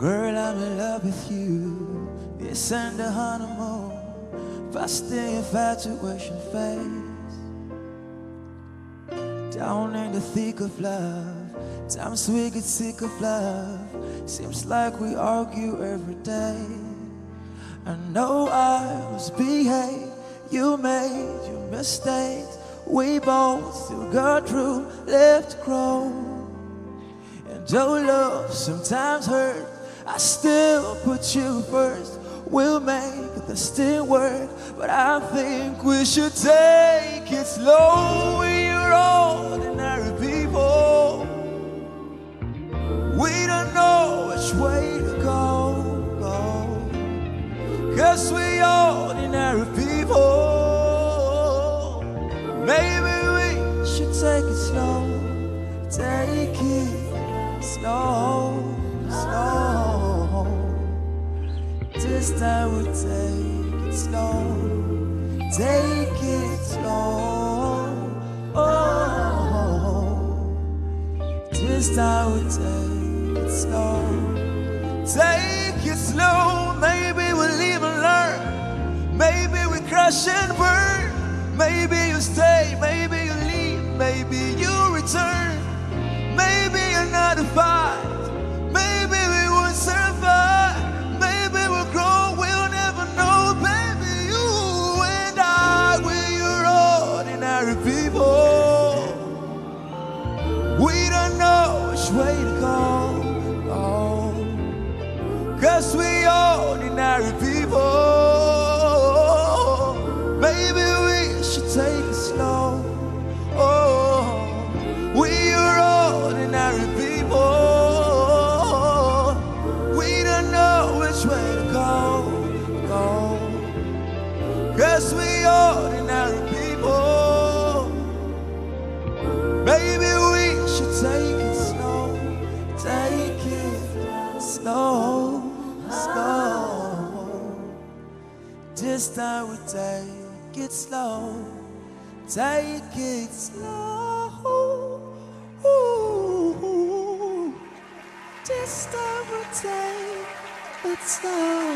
Girl, I'm in love with you. This and the honeymoon, fast the infatuation phase. Down in the thick of love, times we get sick of love. Seems like we argue every day. I know I misbehaved, you made your mistakes. We both still got room left to grow. And though love sometimes hurt, I still put you first. We'll make this thing work, but I think we should take it slow. We're ordinary people. We don't know which way to go. Cause we ordinary people. Maybe we should take it slow. Take it slow, slow. This time we'll take it slow. Take it slow. Oh, this time we'll take it slow. Take it slow. Maybe we'll live and learn. Maybe we crash and burn. Maybe you stay, maybe you leave, maybe you return. Maybe another fight. Maybe we won't survive. Maybe we'll grow, we'll never know. Baby, you and I, we're ordinary people. We don't know which way to go. Cause we ordinary people. Maybe we should take it slow. Oh, we are ordinary people. We don't know which way to go. Cause we ordinary people. Maybe we should take it slow. Take it slow. This time we take it slow. Take it slow. Ooh. This time we take it slow.